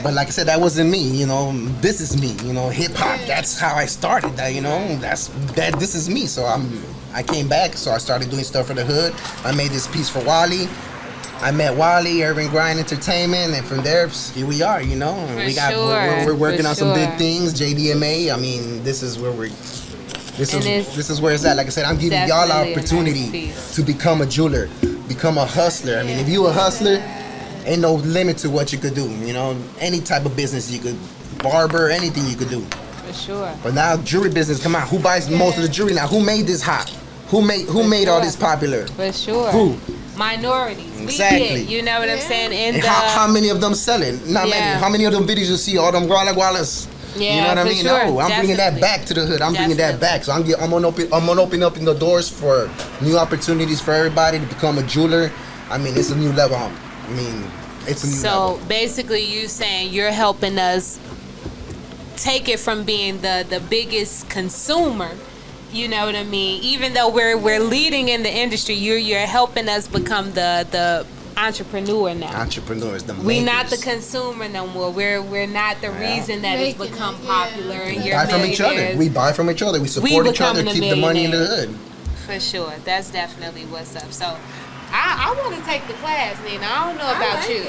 But like I said, that wasn't me, you know. This is me, you know. Hip hop. That's how I started. That, you know. This is me. So I came back. So I started doing stuff for the hood. I made this piece for Wally. I met Wally, Urban Grind Entertainment, and from there, here we are. You know. We're working on some big things. JDMA. I mean, this is where this is where it's at. Like I said, I'm giving y'all an opportunity to become a jeweler, become a hustler. I mean, if you a hustler, ain't no limit to what you could do. You know, any type of business you could, barber, anything you could do. For sure. But now jewelry business, come on. Who buys most of the jewelry now? Who made this hot? Who made all this popular? For sure. Who? Minorities. Exactly. We did, you know what I'm saying? And how many of them selling? Not many. How many of them videos you see? All them gualas. Yeah, you know what I mean? Sure. No, I'm bringing that back to the hood. I'm bringing that back. So I'm gonna open up the doors for new opportunities for everybody to become a jeweler. I mean, it's a new level. It's a new level. So basically, you saying you're helping us take it from being the biggest consumer. You know what I mean? Even though we're leading in the industry, you're helping us become the entrepreneur now. Entrepreneurs, the makers. We not the consumer no more. We're not the reason that it's become popular. And you're buy from each other. We buy from each other. We support each other. Keep the money in the hood. For sure, that's definitely what's up. So, I want to take the class, Nina. I don't know about you.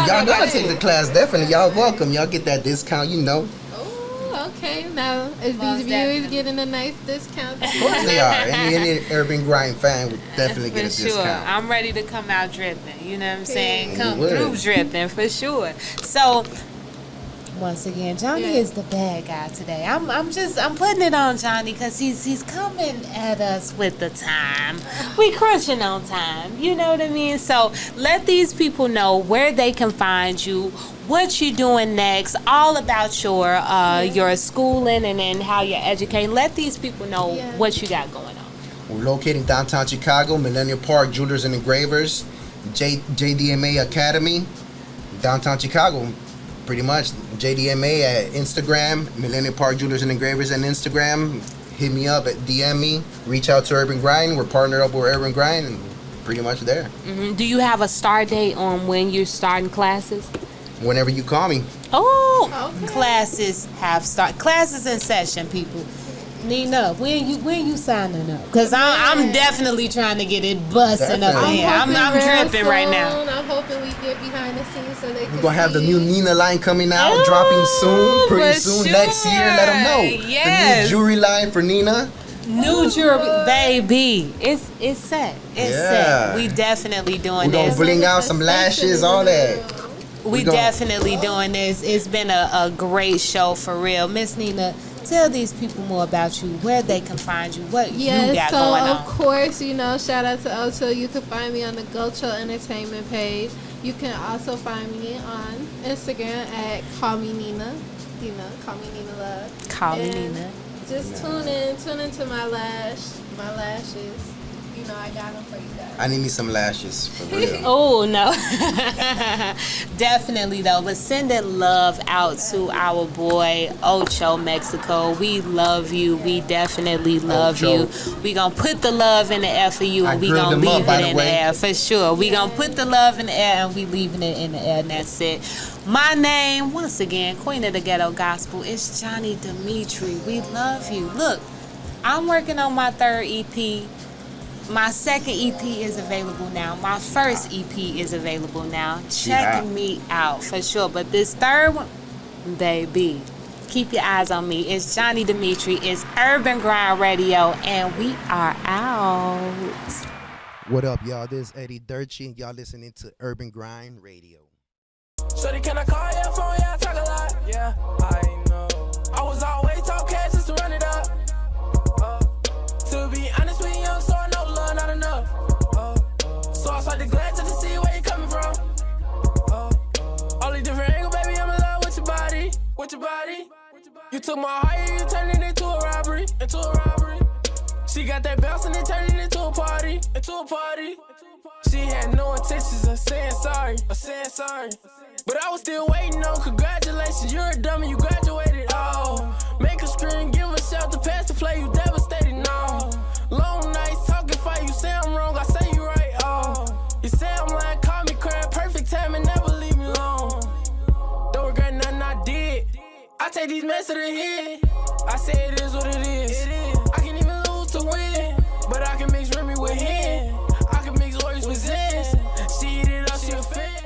Y'all gotta take the class. Definitely, y'all welcome. Y'all get that discount. You know. Okay, now is these viewers getting a nice discount? Of course they are. Any Urban Grind fan would definitely get a discount. I'm ready to come out dripping. You know what I'm saying? Come through dripping for sure. So once again, Johni is the bad guy today. I'm putting it on Johni because he's coming at us with the time. We crunching on time. You know what I mean? So let these people know where they can find you, what you doing next, all about your schooling and then how you're educating. Let these people know what you got going on. We're located in downtown Chicago, Millennium Park Jewelers and Engravers, JDMA Academy, downtown Chicago, pretty much. JDMA at Instagram, Millennium Park Jewelers and Engravers on Instagram. Hit me up, DM me, reach out to Urban Grind. We're partnered up with Urban Grind and pretty much there. Mm-hmm. Do you have a start date on when you're starting classes? Whenever you call me. Oh, okay. Classes in session, people. Nina, when you signing up? Because I'm definitely trying to get it busting up in here. I'm dripping right now. I'm hoping we get behind the scenes so they can. We're gonna have the new Nina line coming out, dropping soon, pretty soon, next year. Let them know. Yes. The new jewelry line for Nina. New jewelry, baby. It's set. It's set. We definitely doing this. We're gonna bling out some lashes, all that. We definitely doing this. It's been a great show for real. Miss Nina, tell these people more about you, where they can find you, what you got going on. Of course, shout out to Ocho. You can find me on the Ocho Entertainment page. You can also find me on Instagram at Call Me Nina. Call Me Nina Love. Call Me Nina. Just tune into my lashes. I got them for you guys. I need me some lashes, for real. Oh, no. Definitely, though. But sending love out to our boy, Ocho, Mexico. We love you. We definitely love you. We going to put the love in the air for you, and we going to leave it in the air, for sure. We going to put the love in the air, and we leaving it in the air, and that's it. My name, once again, Queen of the Ghetto Gospel, is Johni Demeatri. We love you. Look, I'm working on my third EP. My second EP is available now. My first EP is available now. Check me out for sure. But this third one, baby, keep your eyes on me. It's Johni Demeatri. It's Urban Grind Radio, and we are out. What up, y'all? This is Eddie Derche, and y'all listening to Urban Grind Radio. Shorty, can I call your phone? Yeah, I talk a lot. Yeah, I know. I was always talk cash just to run it up. To be honest with you, so I know love not enough. So I started glad to see where you coming from. Only different angle, baby, I'm in love with your body. With your body. You took my heart, you turned it into a robbery. She got that bounce and it turned it into a party. She had no intentions of saying sorry. But I was still waiting on congratulations. You're a dummy, you graduated. Oh, make a screen, give a shout to pass the play, you devastated. No, long nights talking fight. You say I'm wrong, I say you right. Oh, you say I'm lying, call me crying. Perfect time and never leave me alone. Don't regret nothing. mess of the head. I say it is what it is. I can even lose to win, but I can mix Remy with Hen. I can mix Royce with Zen. See it up, she a fan.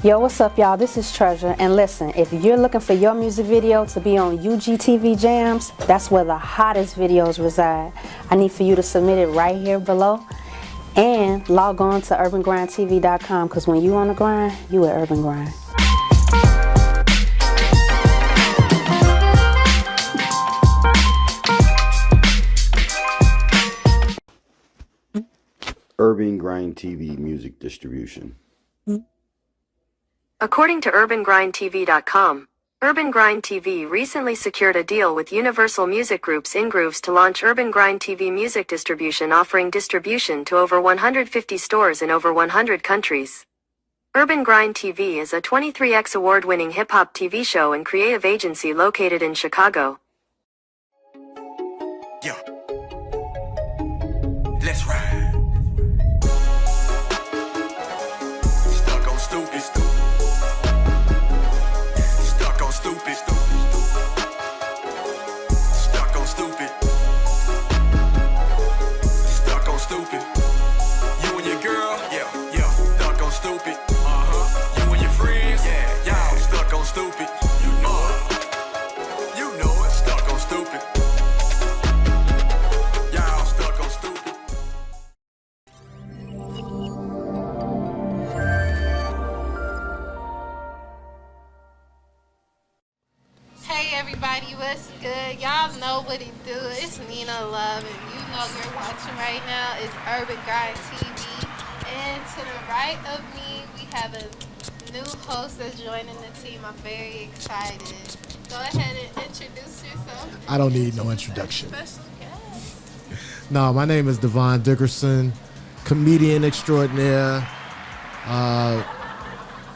Yo, what's up, y'all? This is Treasur, and listen, if you're looking for your music video to be on UGTV Jams, that's where the hottest videos reside. I need for you to submit it right here below, and log on to UrbanGrindTV.com, because when you on the grind, you at Urban Grind. Urban Grind TV music distribution. According to UrbanGrindTV.com, UrbanGrindTV recently secured a deal with Universal Music Group's InGrooves to launch UrbanGrindTV music distribution, offering distribution to over 150 stores in over 100 countries. UrbanGrindTV is a 23X award-winning hip-hop TV show and creative agency located in Chicago. Yeah. Let's ride. Stuck on stupid. Stuck on stupid. Stuck on stupid. Stuck on stupid. You and your girl, yeah. Stuck on stupid. You and your friends, y'all stuck on stupid. You know it. Stuck on stupid. Y'all stuck on stupid. Hey everybody, what's good? Y'all know what it do. It's Nina Love, and you know you're watching right now is Urban Grind TV. And to the right of me, we have a new host that's joining the team. I'm very excited. Go ahead and introduce yourself. I don't need no introduction. Special guest. No, my name is Devon Dickerson, comedian extraordinaire,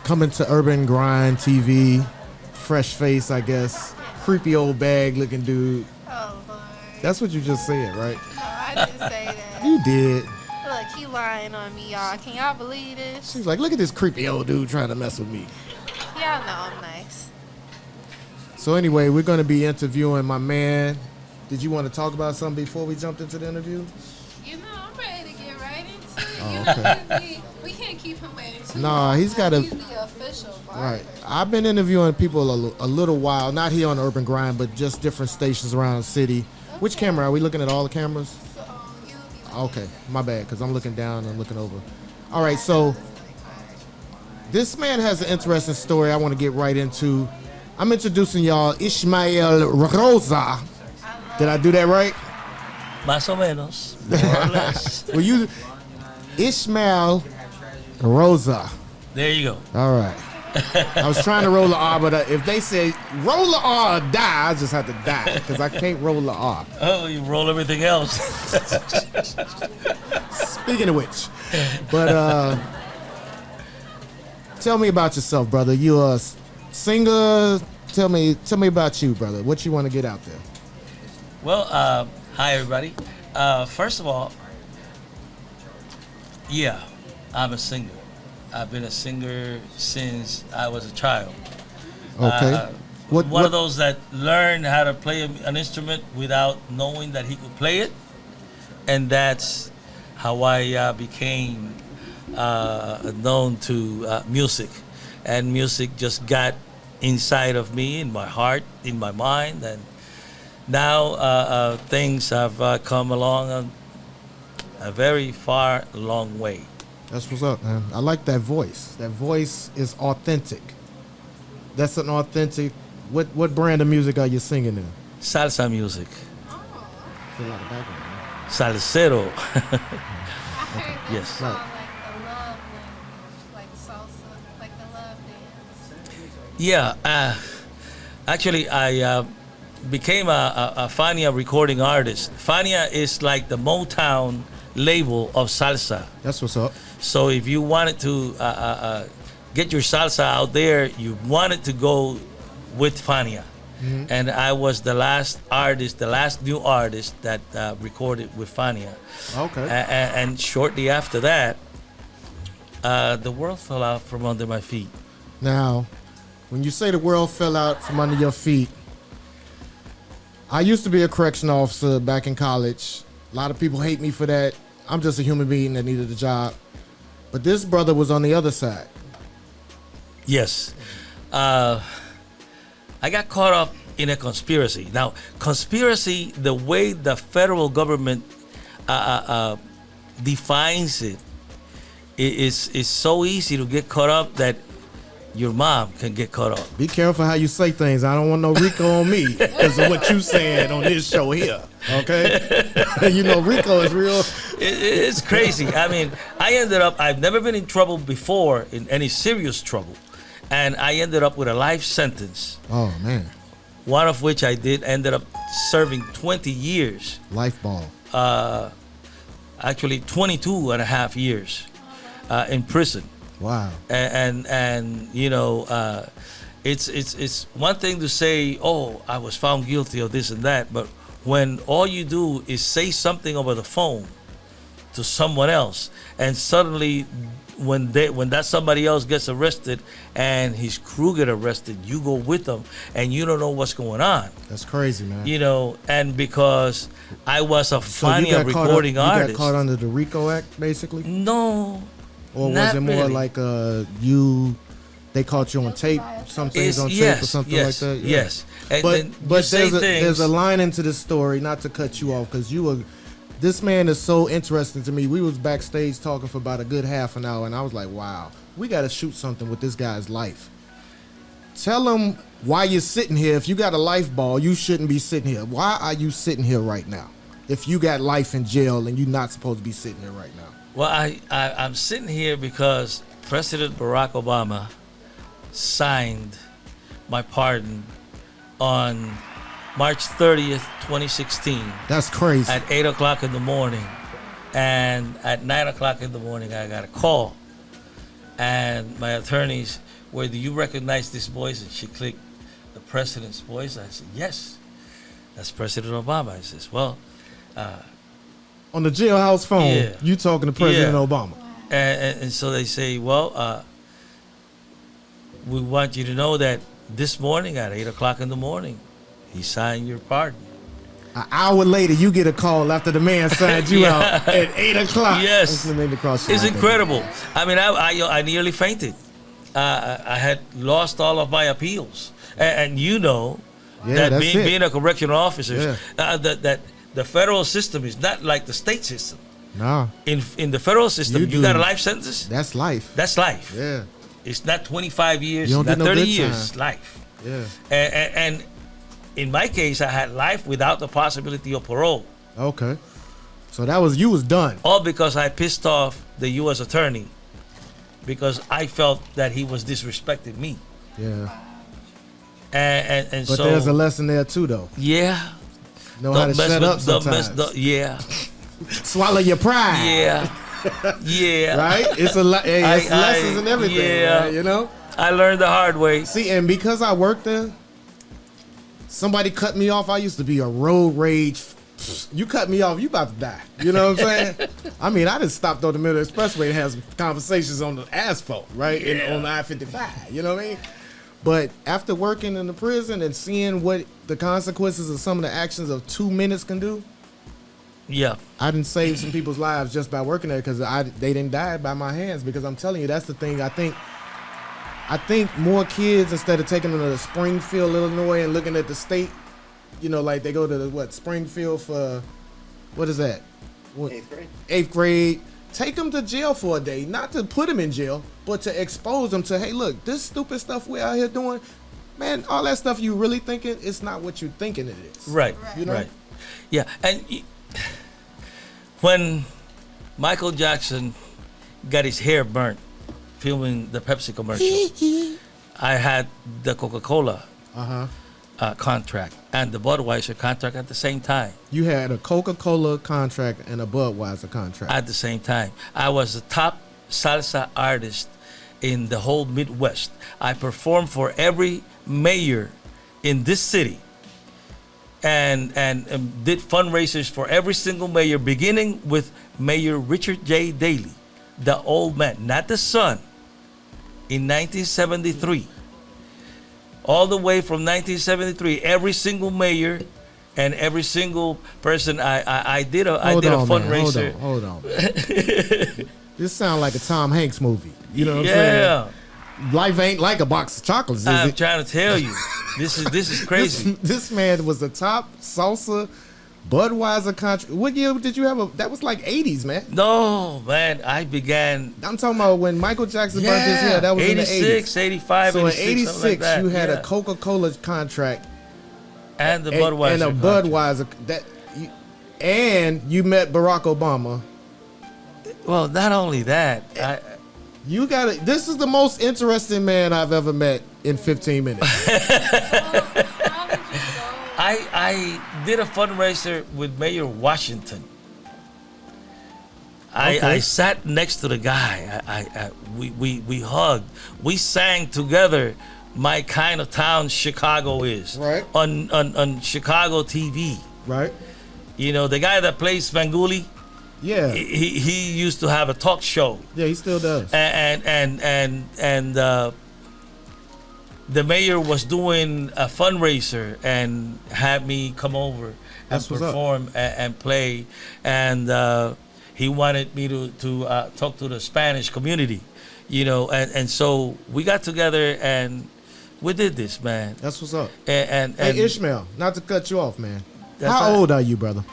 coming to Urban Grind TV, fresh face, I guess, creepy old bag looking dude. Oh, Lord. That's what you just said, right? No, I didn't say that. You did. Look, he lying on me, y'all. Can y'all believe this? She was like, look at this creepy old dude trying to mess with me. Y'all know I'm nice. So anyway, we're going to be interviewing my man. Did you want to talk about something before we jumped into the interview? You know, I'm ready to get right into it. Oh, You okay. know, we can't keep him waiting too Nah, long. he's gotta- He's the official barber. Right. I've been interviewing people a little while, not here on Urban Grind, but just different stations around the city. Okay. Which camera? Are we looking at all the cameras? Okay, my bad, because I'm looking down and looking over. All right, so this man has an interesting story I want to get right into. I'm introducing y'all Ismael Rosa. Did I do that right? Más o menos, more or less. Well, you, Ishmael Rosa. There you go. All right. I was trying to roll the R, but if they say roll the R or die, I just have to die because I can't roll the R. Oh, you roll everything else. Speaking of which, but tell me about yourself, brother. You a singer? Tell me about you, brother. What you want to get out there? Well, hi everybody. First of all, yeah, I'm a singer. I've been a singer since I was a child. Okay. One of those that learned how to play an instrument without knowing that he could play it, and that's how I became known to music. And music just got inside of me, in my heart, in my mind, and now things have come along a very far, long way. That's what's up, man. I like that voice. That voice is authentic. That's an authentic. What brand of music are you singing in? Salsa music. Feel like a background, man. Salsero. Yes. Right. Yeah. Actually, I became a Fania recording artist. Fania is like the Motown label of salsa. That's what's up. So if you wanted to get your salsa out there, you wanted to go with Fania. Mm-hmm. And I was the last new artist that recorded with Fania. Okay. And shortly after that, the world fell out from under my feet. Now, when you say the world fell out from under your feet, I used to be a correction officer back in college. A lot of people hate me for that. I'm just a human being that needed a job. But this brother was on the other side. Yes. I got caught up in a conspiracy. Now, conspiracy, the way the federal government defines it, is so easy to get caught up that your mom can get caught up. Be careful how you say things. I don't want no Rico on me because of what you said on this show here. Okay? You know, Rico is real. It's crazy. I mean, I've never been in trouble before, in any serious trouble. And I ended up with a life sentence. Oh, man. One of which I ended up serving 20 years. Life ball. Actually, 22 and a half years in prison. Wow. And you know, it's one thing to say, oh, I was found guilty of this and that, but when all you do is say something over the phone to someone else, and suddenly when that somebody else gets arrested and his crew get arrested, you go with them and you don't know what's going on. That's crazy, man. You know, and because I was a funny recording artist. You got caught under the RICO Act, basically? No. Or was it more really. like they caught you on tape, some things on tape or something like that? Yeah. Yes. But there's a line into this story, not to cut you off, because this man is so interesting to me. We was backstage talking for about a good half an hour, and I was like, wow, we got to shoot something with this guy's life. Tell him why you're sitting here. If you got a life ball, you shouldn't be sitting here. Why are you sitting here right now? If you got life in jail and you're not supposed to be sitting here right now. Well, I'm sitting here because President Barack Obama signed my pardon on March 30th, 2016. That's crazy. At 8 o'clock in the morning. And at 9 o'clock in the morning, I got a call. And my attorneys, do you recognize this voice? And she clicked the president's voice. I said, yes, that's President Obama. I says, well, on the jailhouse phone, yeah. You talking to President Yeah. Obama. And so they say, well, we want you to know that this morning at 8 o'clock in the morning, he signed your pardon. An hour later, you get a call after the man signed you Yeah. out at 8 o'clock. Yes. It's It's incredible. I mean, I nearly fainted. I had lost all of my appeals. And you know Yeah, that that's being a correctional officer, Yeah. that the federal system is not like the state system. Nah. In the federal system, you got a life sentence. That's life. That's life. Yeah. It's not 25 years, You don't not get no 30 good years. time. Life. Yeah. And in my case, I had life without the possibility of parole. Okay. So you was done. All because I pissed off the U.S. attorney because I felt that he was disrespecting me. Yeah. And But so there's a lesson there too, though. Yeah. Know how to shut up sometimes. Yeah. Swallow your pride. Yeah. Yeah. Right? It's it's lessons and everything. Yeah. Right? You know? I learned the hard way. See, and because I worked there, somebody cut me off. I used to be a road rage. You cut me off, you about to die. You know what I'm saying? I mean, I just stopped on the middle of the expressway and had some conversations on the asphalt, right? Yeah. On the I-55. You know what I mean? But after working in the prison and seeing what the consequences of some of the actions of 2 minutes can do, yeah, I didn't save some people's lives just by working there because they didn't die by my hands. Because I'm telling you, that's the thing. I think more kids, instead of taking them to Springfield, Illinois, and looking at the state, you know, like they go to Springfield for, what is that? 8th grade. 8th grade. Take them to jail for a day, not to put them in jail, but to expose them to, hey, look, this stupid stuff we're out here doing, man, all that stuff you really thinking, it's not what you thinking it is. Right. You know? Right. Yeah. And when Michael Jackson got his hair burnt filming the Pepsi commercial, I had the Coca-Cola contract and the Budweiser contract at the same time. You had a Coca-Cola contract and a Budweiser contract. At the same time. I was the top salsa artist in the whole Midwest. I performed for every mayor in this city and did fundraisers for every single mayor, beginning with Mayor Richard J. Daley, the old man, not the son, in 1973. all the way from 1973. Every single mayor and every single person I did a fundraiser. Hold on. This sounds like a Tom Hanks movie. You know what I'm Yeah. saying? Life ain't like a box of chocolates, is I'm it? trying to tell you, this is crazy. This man was the top salsa Budweiser country. What year did you have? That was like 80s, man. No, man. I began. I'm talking about when Michael Jackson burnt his hair. That was 86, in the 80s. 85, so 86, in 86, something like that. you had Yeah. a Coca-Cola contract And the Budweiser. and a Budweiser and you met Barack Obama. Well, not only that, you got it. This is the most interesting man I've ever met in 15 minutes. I did a fundraiser with Mayor Washington. I sat next to the guy. We hugged. We sang together. My kind of town Chicago is right on Chicago TV. Right. You know the guy that plays Svengoolie. Yeah. He used to have a talk show. Yeah, he still does. And the mayor was doing a fundraiser and had me come over and perform and play, and he wanted me to talk to the Spanish community, you know, and so we got together and we did this, man. That's what's up. And hey, Ishmael, not to cut you off, man. That's How right. old are you, brother?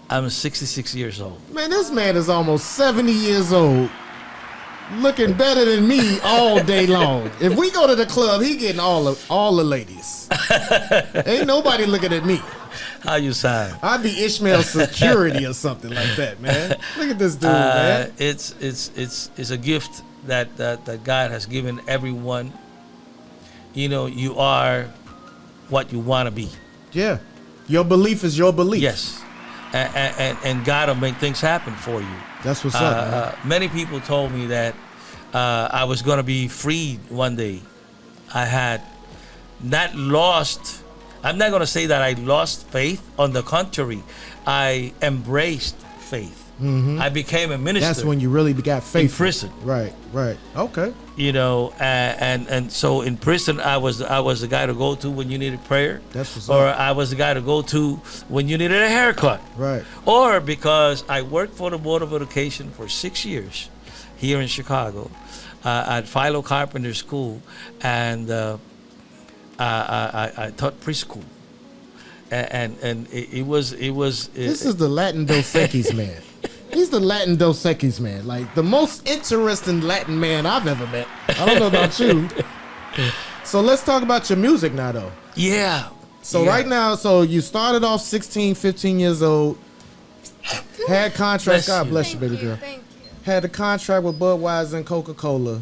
I'm 66 years old. Man, this man is almost 70 years old, looking better than me all day long. If we go to the club, he getting all the ladies. Ain't nobody looking at me. How you sound? I'd be Ishmael's security or something like that, man. Look at this dude, man. It's a gift that God has given everyone. You know, you are what you want to be. Yeah. Your belief is your belief. Yes. And God will make things happen for you. That's what's up, man. Many people told me that I was going to be freed one day. I had not lost. I'm not going to say that I lost faith. On the contrary, I embraced faith. Mm-hmm. I became a minister. That's when you really got faith. In prison. Right. Okay. You know, and so in prison, I was the guy to go to when you needed prayer. That's what's or up. I was the guy to go to when you needed a haircut. Right. Or because I worked for the Board of Education for 6 years here in Chicago at Philo Carpenter School, and I taught preschool. And it was. This is the Latin Dos Equis man. He's the Latin Dos Equis man. Like the most interesting Latin man I've ever met. I don't know about you. So let's talk about your music now, though. Yeah. So right now, so you started off 16, 15 years old. Had contracts. God bless you, baby girl. Thank you. Had a contract with Budweiser and Coca-Cola.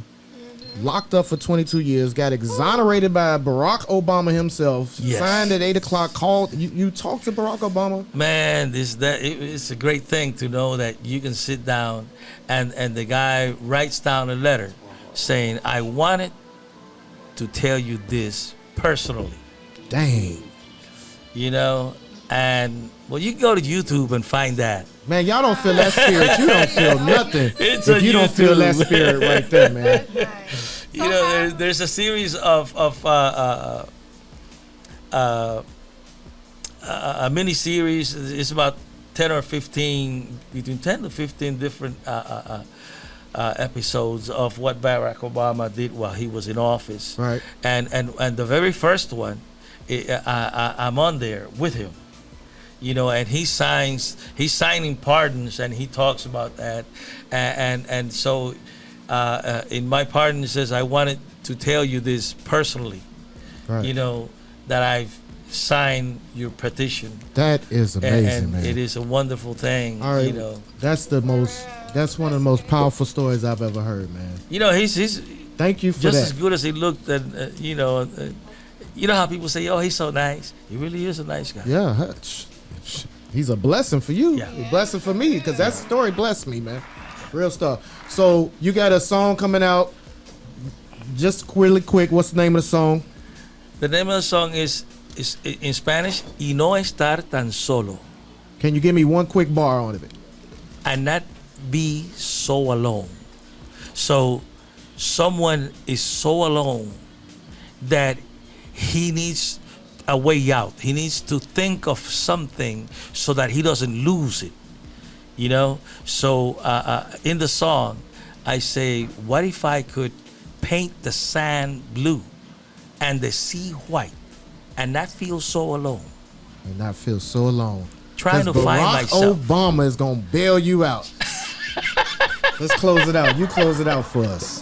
Locked up for 22 years, got exonerated by Barack Obama himself. Yes. Signed at 8 o'clock. Called you talked to Barack Obama? Man, it's a great thing to know that you can sit down and the guy writes down a letter saying, I wanted to tell you this personally. Dang. You know, and well, you can go to YouTube and find that. Man, y'all don't feel that spirit. You don't feel nothing It's if on you don't feel that YouTube. spirit right there, man. You know, there's a series of a mini series. It's about 10 or 15, between 10 to 15 different episodes of what Barack Obama did while he was in office. Right. And the very first one, I'm on there with him. You know, and he's signing pardons, and he talks about that, and so in my pardon it says, I wanted to tell you this personally. Right. You know, that I've signed your petition. That is amazing, and man. it is a wonderful thing. All right, You know, that's one of the most powerful stories I've ever heard, man. you know he's Thank you for just that. as good as he looked, and you know how people say, oh, he's so nice. He really is a nice guy. Yeah, he's a blessing for you. A blessing for me, because that story blessed me, man. Real stuff. So you got a song coming out. Just really quick, what's the name of the song? The name of the song is in Spanish, Y no estar tan solo. Can you give me one quick bar on it? And not be so alone. So someone is so alone that he needs a way out. He needs to think of something so that he doesn't lose it. You know? So in the song, I say, what if I could paint the sand blue and the sea white and not feel so alone? And not feel so alone. Trying to find myself. Obama is going to bail you out. Let's close it out. You close it out for us.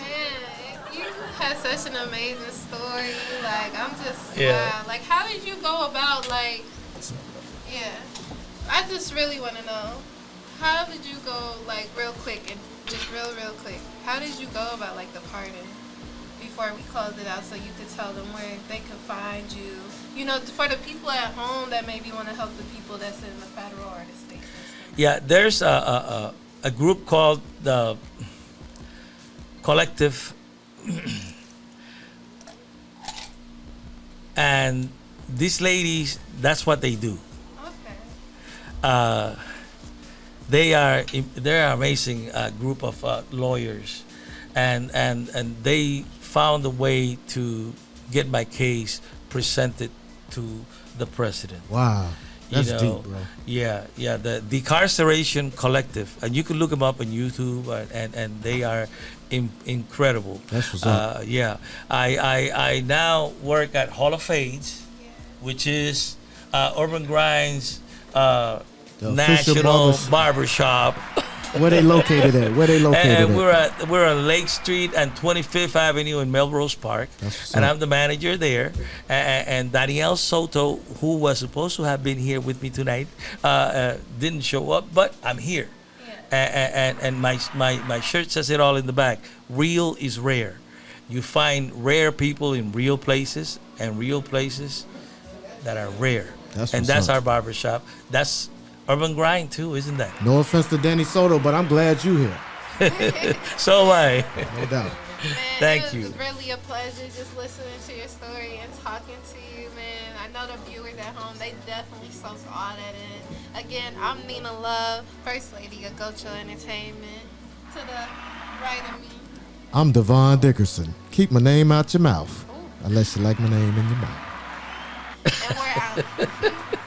You had such an amazing story. Like, I'm just, Yeah. wow. Like, how did you go about, like, yeah. I just really want to know. How did you go, like, real quick, and just real quick, how did you go about, like, the pardon before we close it out so you could tell them where they could find you? You know, for the people at home that maybe want to help the people that's in the federal or the state system. Yeah, there's a group called the Collective, and these ladies, that's what they do. Okay. They're an amazing group of lawyers, and they found a way to get my case presented to the president. Wow. That's deep, bro. Yeah, the Decarceration Collective, and you can look them up on YouTube, and they are incredible. That's what's up. Yeah, I now work at Hall of Fades, which is Urban Grind's national barbershop. Where they located at? And we're on Lake Street and 25th Avenue in Melrose Park, and I'm the manager there. And Danielle Soto, who was supposed to have been here with me tonight, didn't show up, but I'm here. And my shirt says it all in the back. Real is rare. You find rare people in real places, and real places that are rare. That's our barbershop. That's Urban Grind too, isn't that? No offense to Danny Soto, but I'm glad you here. So am I. No doubt. Thank you. It was really a pleasure just listening to your story and talking to you, man. I know the viewers at home, they definitely saw all that in. Again, I'm Nina Love, First Lady of Ocho Entertainment. To the right of me. I'm Devon Dickerson. Keep my name out your mouth. Unless you like my name in your mouth. And we're out.